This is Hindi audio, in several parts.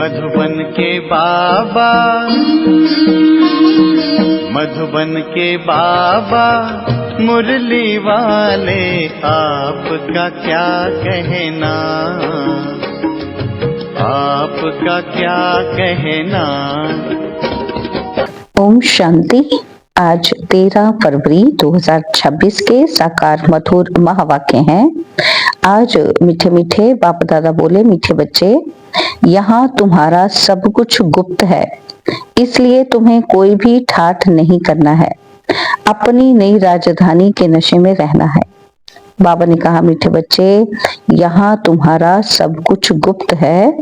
मधुबन के बाबा, मधुबन के बाबा मुरली वाले, आपका क्या कहना, आपका क्या कहना। ओम शांति। आज 13 फरवरी 2026 के साकार मधुर महावाक्य हैं। आज मीठे मीठे बाप दादा बोले, मीठे बच्चे, यहाँ तुम्हारा सब कुछ गुप्त है, इसलिए तुम्हें कोई भी ठाठ नहीं करना है, अपनी नई राजधानी के नशे में रहना है। बाबा ने कहा, मीठे बच्चे, यहाँ तुम्हारा सब कुछ गुप्त है,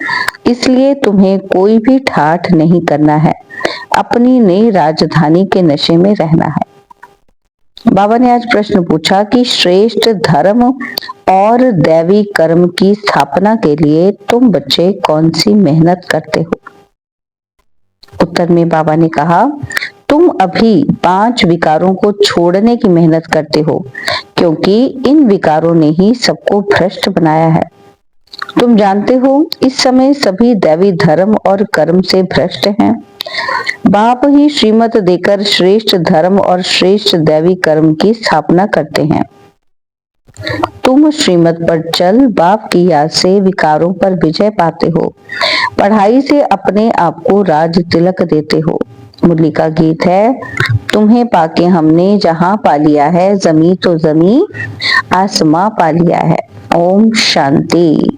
इसलिए तुम्हें कोई भी ठाठ नहीं करना है, अपनी नई राजधानी के नशे में रहना है। बाबा ने आज प्रश्न पूछा कि श्रेष्ठ धर्म और दैवी कर्म की स्थापना के लिए तुम बच्चे कौन सी मेहनत करते हो। उत्तर में बाबा ने कहा, तुम अभी 5 विकारों को छोड़ने की मेहनत करते हो, क्योंकि इन विकारों ने ही सबको भ्रष्ट बनाया है। तुम जानते हो, इस समय सभी दैवी धर्म और कर्म से भ्रष्ट हैं। बाप ही श्रीमत देकर श्रेष्ठ धर्म और श्रेष्ठ दैवी कर्म की स्थापना करते हैं। तुम श्रीमत पर चल बाप की याद से विकारों पर विजय पाते हो, पढ़ाई से अपने आप को राज तिलक देते हो। मुरली का गीत है, तुम्हें पाके हमने जहां पा लिया है, जमी तो जमी आसमां पा लिया है। ओम शांति।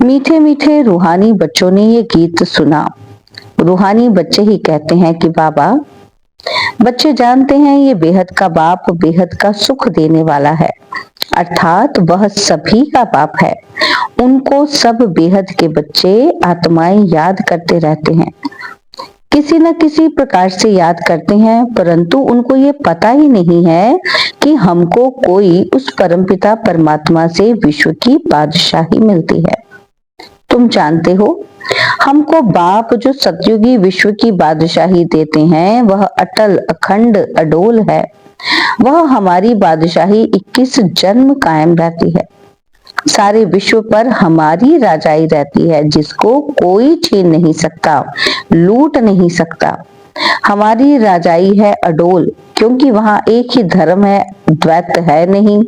मीठे मीठे रूहानी बच्चों ने ये गीत सुना। रूहानी बच्चे ही कहते हैं कि बाबा, बच्चे जानते हैं ये बेहद का बाप बेहद का सुख देने वाला है, अर्थात वह सभी का बाप है। उनको सब बेहद के बच्चे आत्माएं याद करते रहते हैं, किसी न किसी प्रकार से याद करते हैं, परंतु उनको ये पता ही नहीं है कि हमको कोई उस परमपिता परमात्मा से विश्व की बादशाही मिलती है। तुम जानते हो, हमको बाप जो सतयुगी विश्व की बादशाही देते हैं, वह अटल अखंड अडोल है। वह हमारी बादशाही 21 जन्म कायम रहती है। सारे विश्व पर हमारी राजाई रहती है, जिसको कोई छीन नहीं सकता, लूट नहीं सकता। हमारी राजाई है अडोल, क्योंकि वहां एक ही धर्म है, द्वैत है नहीं।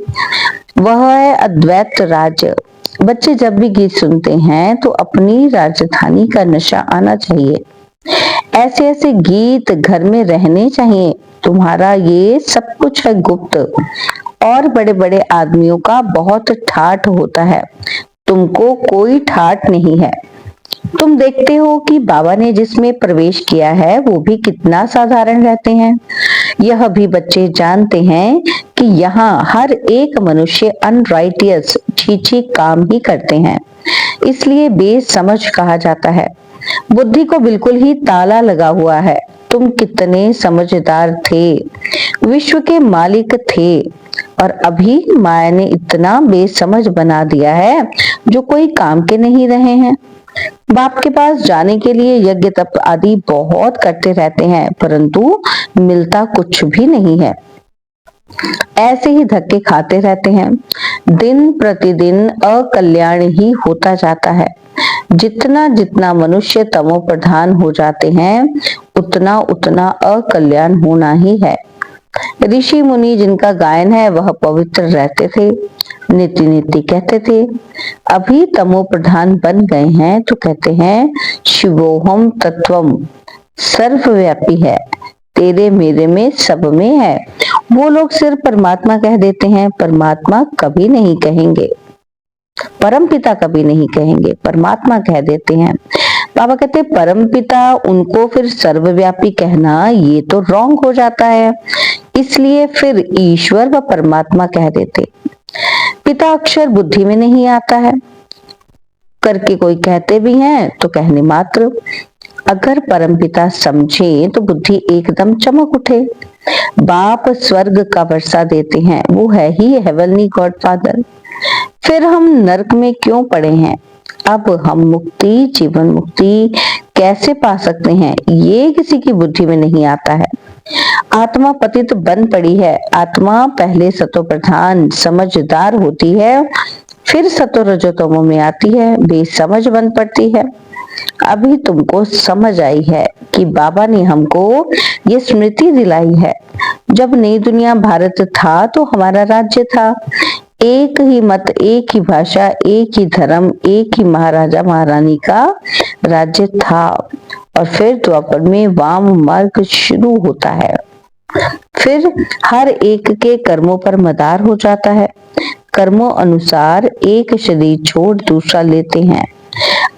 वह है अद्वैत राज्य। बच्चे जब भी गीत सुनते हैं तो अपनी राजधानी का नशा आना चाहिए। ऐसे ऐसे गीत घर में रहने चाहिए। तुम्हारा ये सब कुछ है गुप्त, और बड़े बड़े आदमियों का बहुत ठाठ होता है, तुमको कोई ठाठ नहीं है। तुम देखते हो कि बाबा ने जिसमें प्रवेश किया है वो भी कितना साधारण रहते हैं। यह भी बच्चे जानते हैं कि यहाँ हर एक मनुष्य अनराइटियस छीछी काम ही करते हैं, इसलिए बेसमझ कहा जाता है। बुद्धि को बिल्कुल ही ताला लगा हुआ है। तुम कितने समझदार थे, विश्व के मालिक थे, और अभी माया ने इतना बेसमझ बना दिया है जो कोई काम के नहीं रहे हैं। बाप के पास जाने के लिए यज्ञ तप आदि बहुत करते रहते हैं, परंतु मिलता कुछ भी नहीं है। ऐसे ही धक्के खाते रहते हैं। दिन प्रतिदिन अकल्याण ही होता जाता है। जितना जितना मनुष्य तमो प्रधान हो जाते हैं, उतना उतना अकल्याण होना ही है। ऋषि मुनि जिनका गायन है वह पवित्र रहते थे, नीति नीति कहते थे। अभी तमो प्रधान बन गए हैं तो कहते हैं शिवोहम तत्वम, सर्वव्यापी है, तेरे मेरे में सब में है। वो लोग सिर्फ परमात्मा कह देते हैं, परमात्मा कभी नहीं कहेंगे, परमपिता कभी नहीं कहेंगे, परमात्मा कह देते हैं। बाबा कहते परमपिता, उनको फिर सर्वव्यापी कहना ये तो रॉन्ग हो जाता है, इसलिए फिर ईश्वर व परमात्मा कह देते। पिता अक्षर बुद्धि में नहीं आता है, करके कोई कहते भी हैं तो कहने मात्र। अगर परमपिता समझे तो बुद्धि एकदम चमक उठे। बाप स्वर्ग का वर्षा देते हैं, वो है ही हेवनली गॉडफादर। फिर हम नरक में क्यों पड़े हैं? अब हम मुक्ति, जीवन मुक्ति कैसे पा सकते हैं, ये किसी की बुद्धि में नहीं आता है। आत्मा पतित बन पड़ी है। आत्मा पहले सतो प्रधान समझदार होती है, फिर सतो रजोतमो में आती है, बेसमझ बन पड़ती है। अभी तुमको समझ आई है कि बाबा ने हमको ये स्मृति दिलाई है। जब नई दुनिया भारत था तो हमारा राज्य था, एक ही मत, एक ही भाषा, एक ही धर्म, एक ही महाराजा महारानी का राज्य था। और फिर द्वापर में वाम मार्ग शुरू होता है। फिर हर एक के कर्मों पर मदार हो जाता है। कर्मों अनुसार एक शरीर छोड़ दूसरा लेते हैं।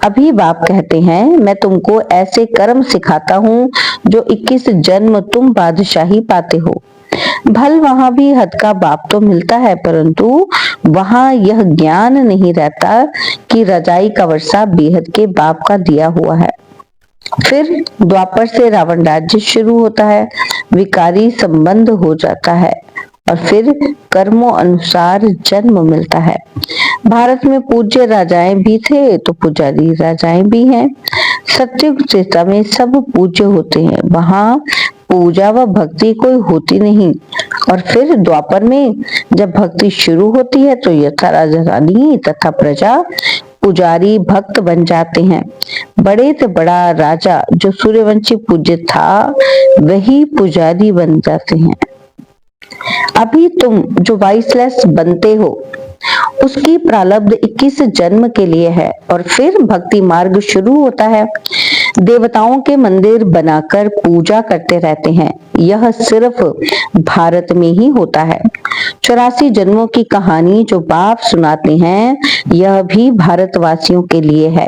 अभी बाप कहते हैं, मैं तुमको ऐसे कर्म सिखाता हूँ जो 21 जन्म तुम बादशाही पाते हो। भल वहां भी हद का बाप तो मिलता है, परंतु वहां यह ज्ञान नहीं रहता कि रजाई का वर्षा बेहद के बाप का दिया हुआ है। फिर द्वापर से रावण राज्य शुरू होता है, विकारी संबंध हो जाता है और फिर कर्मों अनुसार जन्म मिलता है। भारत में पूज्य राजाएं भी थे तो पुजारी राजाएं भी हैं। सत्युग त्रेता में सब पूज्य होते हैं, वहां पूजा व भक्ति कोई होती नहीं। और फिर द्वापर में जब भक्ति शुरू होती है तो यथा राजा रानी तथा प्रजा पुजारी भक्त बन जाते हैं। बड़े से बड़ा राजा जो सूर्यवंशी पूज्य था वही पुजारी बन जाते हैं। अभी तुम जो वाइसलेस बनते हो उसकी प्रारब्ध 21 जन्म के लिए है और फिर भक्ति मार्ग शुरू होता है। देवताओं के मंदिर बनाकर पूजा करते रहते हैं। यह सिर्फ भारत में ही होता है। 84 जन्मों की कहानी जो बाप सुनाते हैं यह भी भारतवासियों के लिए है।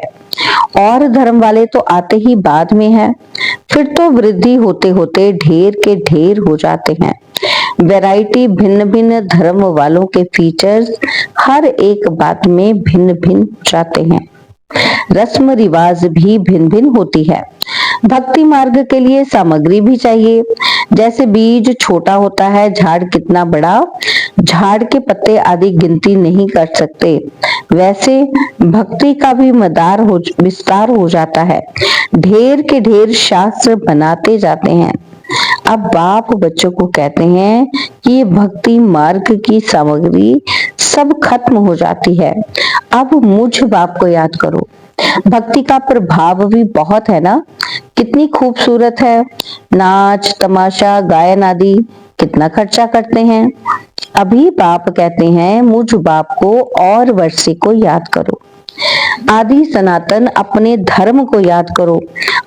और धर्म वाले तो आते ही बाद में है। फिर तो वृद्धि होते होते ढेर के ढेर हो जाते हैं। वैरायटी, भिन्न भिन्न धर्म वालों के फीचर्स हर एक बात में भिन्न भिन्न जाते हैं। रस्म रिवाज भी भिन्न भिन्न होती है। भक्ति मार्ग के लिए सामग्री भी चाहिए। जैसे बीज छोटा होता है, झाड़ कितना बड़ा, झाड़ के पत्ते आदि गिनती नहीं कर सकते, वैसे भक्ति का भी विस्तार हो जाता है। ढेर के ढेर शास्त्र बनाते जाते हैं। अब बाप बच्चों को कहते हैं कि ये भक्ति मार्ग की सामग्री सब खत्म हो जाती है। अब मुझ बाप को याद करो। भक्ति का प्रभाव भी बहुत है ना, कितनी खूबसूरत है। नाच तमाशा गायन आदि कितना खर्चा करते हैं। अभी बाप कहते हैं मुझ बाप को और वर्षे को याद करो। आदि सनातन अपने धर्म को याद करो।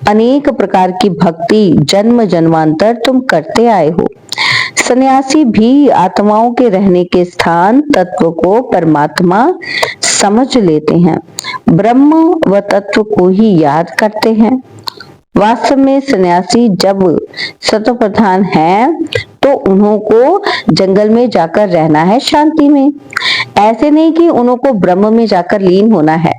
अनेक प्रकार की भक्ति जन्म जन्मांतर तुम करते आए हो। सन्यासी भी आत्माओं के रहने के स्थान तत्व को परमात्मा समझ लेते हैं, ब्रह्म व तत्व को ही याद करते हैं। वास्तव में सन्यासी जब सतो प्रधान है तो उनको जंगल में जाकर रहना है शांति में। ऐसे नहीं कि उनको ब्रह्म में जाकर लीन होना है।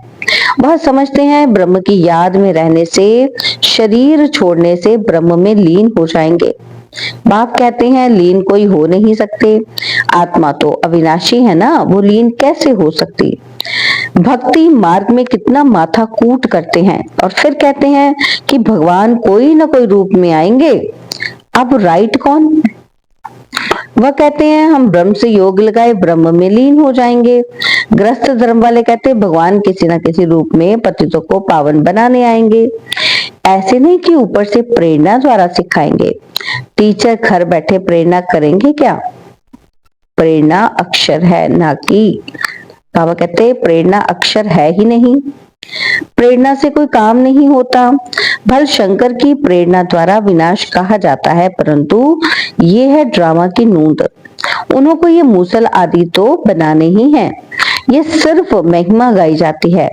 वह समझते हैं ब्रह्म की याद में रहने से, शरीर छोड़ने से ब्रह्म में लीन हो जाएंगे। बाप कहते हैं लीन कोई हो नहीं सकते, आत्मा तो अविनाशी है ना, वो लीन कैसे हो सकती। भक्ति मार्ग में कितना माथा कूट करते हैं और फिर कहते हैं कि भगवान कोई ना कोई रूप में आएंगे। अब राइट कौन? वह कहते हैं हम ब्रह्म से योग लगाए ब्रह्म में लीन हो जाएंगे। ग्रस्त धर्म वाले कहते हैं भगवान किसी न किसी रूप में पतितों को पावन बनाने आएंगे। ऐसे नहीं कि ऊपर से प्रेरणा द्वारा सिखाएंगे। टीचर घर बैठे प्रेरणा करेंगे क्या? प्रेरणा अक्षर है ना कि, बाबा कहते हैं प्रेरणा अक्षर है ही नहीं। प्रेरणा से कोई काम नहीं होता। भल शंकर की प्रेरणा द्वारा विनाश कहा जाता है, परंतु ये है ड्रामा की नूंद। उन्होंने ये मूसल आदि तो बनाने ही हैं। ये सिर्फ महिमा गाई जाती है।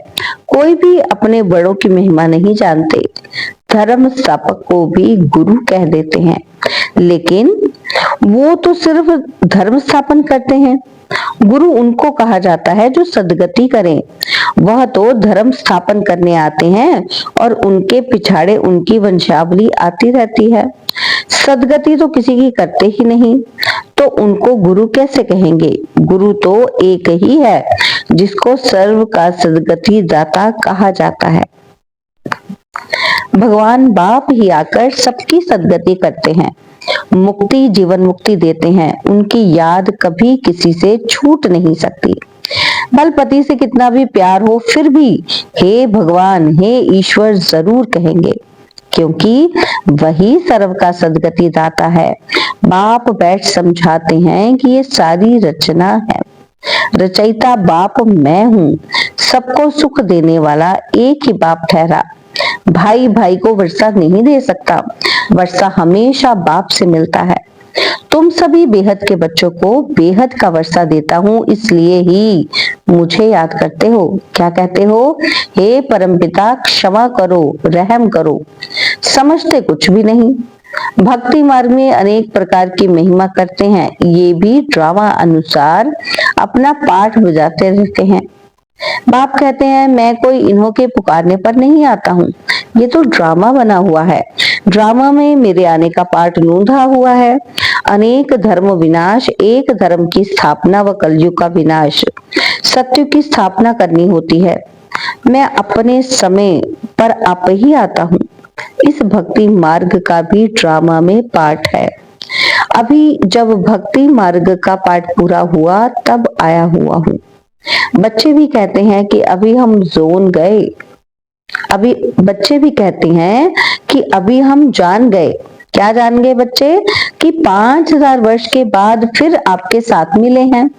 कोई भी अपने बड़ों की महिमा नहीं जानते। धर्म स्थापक को भी गुरु कह देते हैं, लेकिन वो तो सिर्फ धर्म स्थापन करते हैं। गुरु उनको कहा जाता है जो सदगति करें। वह तो धर्म स्थापन करने आते हैं और उनके पिछाड़े उनकी वंशावली आती रहती है। सदगति तो किसी की करते ही नहीं, तो उनको गुरु कैसे कहेंगे? गुरु तो एक ही है जिसको सर्व का सदगति दाता कहा जाता है। भगवान बाप ही आकर सबकी सदगति करते हैं, मुक्ति जीवन मुक्ति देते हैं। उनकी याद कभी किसी से छूट नहीं सकती। भल पति से कितना भी प्यार हो फिर भी हे भगवान, हे ईश्वर जरूर कहेंगे, क्योंकि वही सर्व का सदगति दाता है। बाप बैठ समझाते हैं कि ये सारी रचना है, रचयिता बाप मैं हूँ, सबको सुख देने वाला एक ही बाप ठहरा। भाई भाई को वर्षा नहीं दे सकता, वर्षा हमेशा बाप से मिलता है। तुम सभी बेहद के बच्चों को बेहद का वर्षा देता हूँ, इसलिए ही मुझे याद करते हो। क्या कहते हो? हे परमपिता क्षमा करो, रहम करो। समझते कुछ भी नहीं। भक्ति मार्ग में अनेक प्रकार की महिमा करते हैं, ये भी ड्रामा अनुसार अपना पाठ बजाते रहते हैं। बाप कहते हैं मैं कोई इन्हों के पुकारने पर नहीं आता हूँ, ये तो ड्रामा बना हुआ है। ड्रामा में मेरे आने का पार्ट नूंधा हुआ है। अनेक धर्म विनाश, एक धर्म की स्थापना व कलयुग का विनाश। सत्य की स्थापना करनी होती है। मैं अपने समय पर आप ही आता हूँ। इस भक्ति मार्ग का भी ड्रामा में पार्ट है। अभी जब भक्ति मार्ग का पाठ पूरा हुआ तब आया हुआ हूँ। बच्चे भी कहते हैं कि अभी हम जोन गए, अभी बच्चे भी कहते हैं कि अभी हम जान गए। क्या जान गए बच्चे? कि 5000 वर्ष के बाद फिर आपके साथ मिले हैं।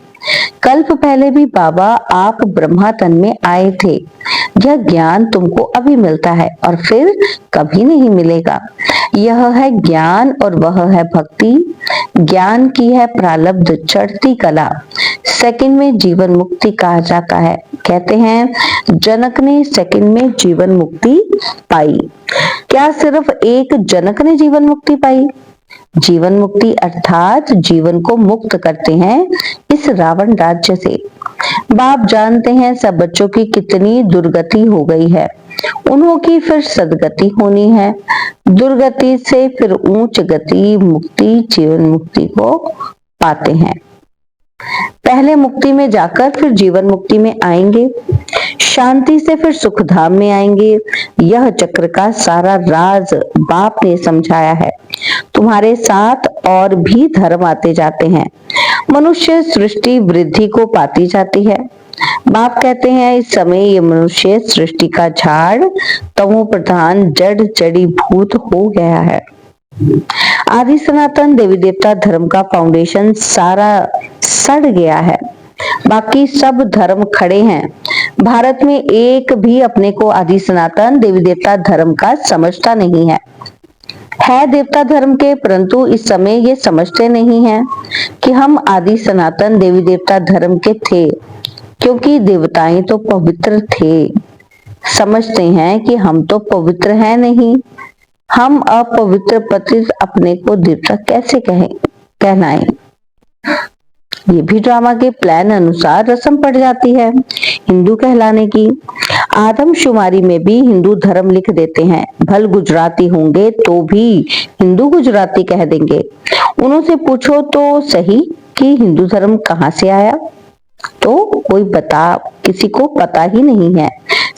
कल्प पहले भी बाबा आप ब्रह्मा तन में आए थे। यह ज्ञान तुमको अभी मिलता है और फिर कभी नहीं मिलेगा। यह है ज्ञान और वह है भक्ति। ज्ञान की है प्रारब्ध चढ़ती कला, सेकंड में जीवन मुक्ति कहा जाता है। कहते हैं जनक ने सेकंड में जीवन मुक्ति पाई। क्या सिर्फ एक जनक ने जीवन मुक्ति पाई? जीवन मुक्ति अर्थात जीवन को मुक्त करते हैं इस रावण राज्य से। बाप जानते हैं सब बच्चों की कितनी दुर्गति हो गई है, उन्हों की फिर सदगति होनी है। दुर्गति से फिर ऊंच गति मुक्ति जीवन मुक्ति को पाते हैं। पहले मुक्ति में जाकर फिर जीवन मुक्ति में आएंगे, शांति से फिर सुख धाम में आएंगे। यह चक्र का सारा राज बाप ने समझाया है। तुम्हारे साथ और भी धर्म आते जाते हैं, मनुष्य सृष्टि वृद्धि को पाती जाती है। बाप कहते हैं इस समय ये मनुष्य सृष्टि का झाड़ तमो प्रधान जड़ जड़ी भूत हो गया है। आदि सनातन देवी देवता धर्म का फाउंडेशन सारा सड़ गया है, बाकी सब धर्म खड़े हैं। भारत में एक भी अपने को आदि सनातन देवी देवता धर्म का समझता नहीं है देवता धर्म के, परंतु इस समय ये समझते नहीं हैं कि हम आदि सनातन देवी देवता धर्म के थे, क्योंकि देवताएं तो पवित्र थे। समझते हैं कि हम तो पवित्र हैं नहीं, हम अपवित्र पतित अपने को देवता कैसे कहलाएं। ये भी ड्रामा के प्लान अनुसार रस्म पड़ जाती है हिंदू कहलाने की। आदमशुमारी में भी हिंदू धर्म लिख देते हैं, भल गुजराती होंगे तो भी हिंदू गुजराती कह देंगे। उन्होंने पूछो तो सही कि हिंदू धर्म कहाँ से आया, तो किसी को पता ही नहीं है।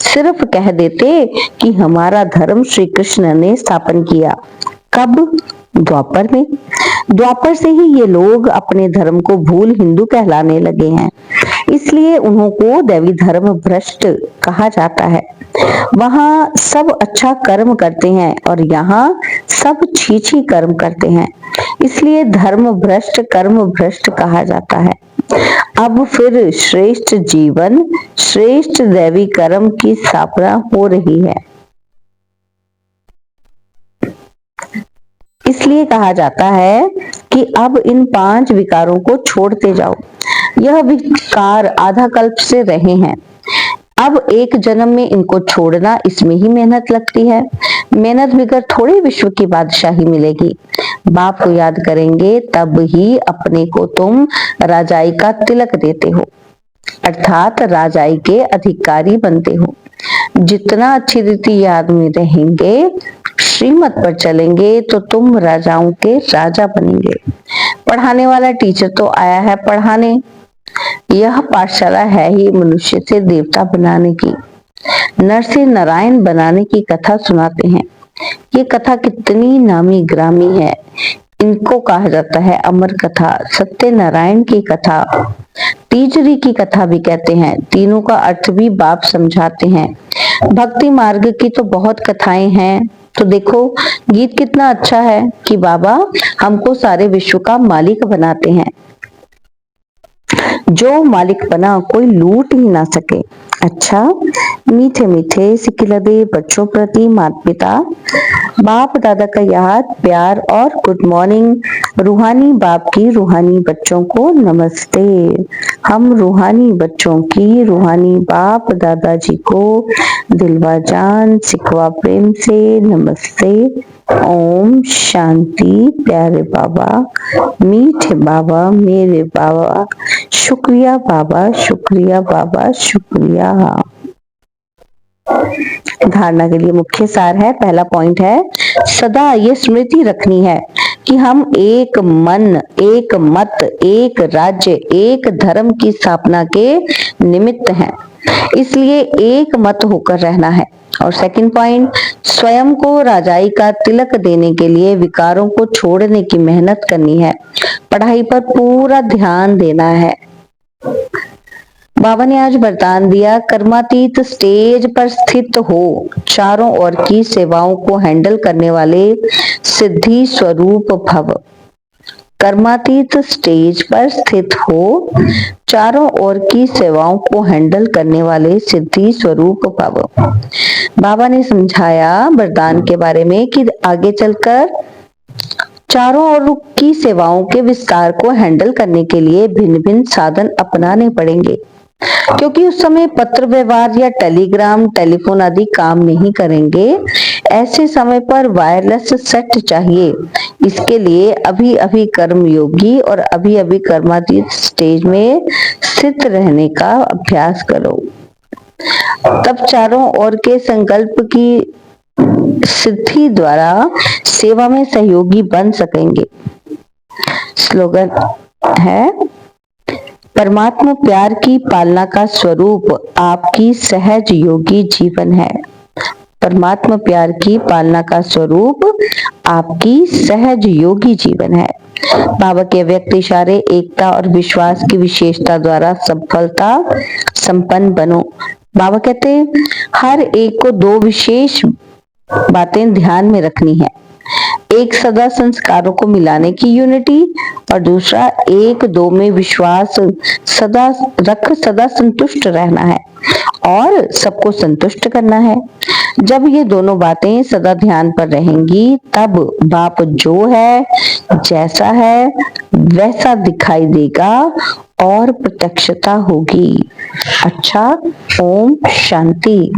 सिर्फ कह देते कि हमारा धर्म श्री कृष्ण ने स्थापन किया। कब? द्वापर में। द्वापर से ही ये लोग अपने धर्म को भूल हिंदू कहलाने लगे हैं, इसलिए उन्हों को देवी धर्म भ्रष्ट कहा जाता है। वहां सब अच्छा कर्म करते हैं और यहाँ सब छीछी कर्म करते हैं, इसलिए धर्म भ्रष्ट कर्म भ्रष्ट कहा जाता है। अब फिर श्रेष्ठ जीवन श्रेष्ठ दैवी कर्म की स्थापना हो रही है, इसलिए कहा जाता है कि अब इन 5 विकारों को छोड़ते जाओ। यह विकार आधा कल्प से रहे हैं, अब एक जन्म में इनको छोड़ना, इसमें ही मेहनत लगती है। मेहनत बगैर थोड़ी विश्व की बादशाही मिलेगी। बाप को याद करेंगे तब ही अपने को तुम राजाई का तिलक देते हो, अर्थात राजाई के अधिकारी बनते हो। जितना अच्छी रीति याद में रहेंगे, श्रीमत पर चलेंगे तो तुम राजाओं के राजा बनेंगे। पढ़ाने वाला टीचर तो आया है पढ़ाने। यह पाठशाला है ही मनुष्य से देवता बनाने की, नर से नारायण बनाने की कथा सुनाते हैं। ये कथा कितनी नामी ग्रामी है। इनको कहा जाता है अमर कथा, सत्यनारायण की कथा। तीजरी की कथा भी कहते हैं। तीनों का अर्थ भी बाप समझाते हैं। भक्ति मार्ग की तो बहुत कथाएं हैं। तो देखो गीत कितना अच्छा है कि बाबा हमको सारे विश्व का मालिक बनाते हैं। जो मालिक बना कोई लूट ही ना सके। अच्छा, मीठे मीठे सिकिलदे बच्चों प्रति माता पिता बाप दादा का याद प्यार और गुड मॉर्निंग। रूहानी बाप की रूहानी बच्चों को नमस्ते। हम रूहानी बच्चों की रूहानी बाप दादाजी को दिलवा जान सिखवा प्रेम से नमस्ते। ओम शांति। प्यारे बाबा, मीठे बाबा, मेरे बाबा, शुक्रिया बाबा, शुक्रिया बाबा, शुक्रिया। धारणा के लिए मुख्य सार है, पहला पॉइंट है सदा ये स्मृति रखनी है कि हम एक मन, एक मत, एक राज्य, एक धर्म की स्थापना के निमित्त हैं, इसलिए एक मत होकर रहना है। और सेकंड पॉइंट, स्वयं को राजाई का तिलक देने के लिए विकारों को छोड़ने की मेहनत करनी है, पढ़ाई पर पूरा ध्यान देना है। बाबा ने आज वरदान दिया, कर्मातीत स्टेज पर स्थित हो, चारों ओर की सेवाओं को हैंडल करने वाले सिद्धि स्वरूप भव। कर्मातीत स्टेज पर स्थित हो, चारों ओर की सेवाओं को हैंडल करने वाले सिद्धि स्वरूप भव। बाबा ने समझाया वरदान के बारे में कि आगे चलकर चारों ओर की सेवाओं के विस्तार को हैंडल करने के लिए भिन्न भिन्न साधन अपनाने पड़ेंगे, क्योंकि उस समय पत्र व्यवहार या टेलीग्राम, टेलीफोन आदि काम नहीं करेंगे। ऐसे समय पर वायरलेस सेट चाहिए। इसके लिए अभी अभी कर्म योगी और अभी अभी कर्मातीत स्टेज में स्थित रहने का अभ्यास करो, तब चारों ओर के संकल्प की सिद्धि द्वारा सेवा में सहयोगी बन सकेंगे। स्लोगन है, परमात्मा प्यार की पालना का स्वरूप आपकी सहज योगी जीवन है। परमात्मा प्यार की पालना का स्वरूप आपकी सहज योगी जीवन है। बाबा के व्यक्त इशारे एकता और विश्वास की विशेषता द्वारा सफलता संपन्न बनो। बाबा कहते हैं हर एक को दो विशेष बातें ध्यान में रखनी है। एक सदा संस्कारों को मिलाने की यूनिटी और दूसरा एक दो में विश्वास सदा संतुष्ट रहना है और सबको संतुष्ट करना है। जब ये दोनों बातें सदा ध्यान पर रहेंगी तब बाप जो है, जैसा है वैसा दिखाई देगा और प्रत्यक्षता होगी। अच्छा, ओम शांति।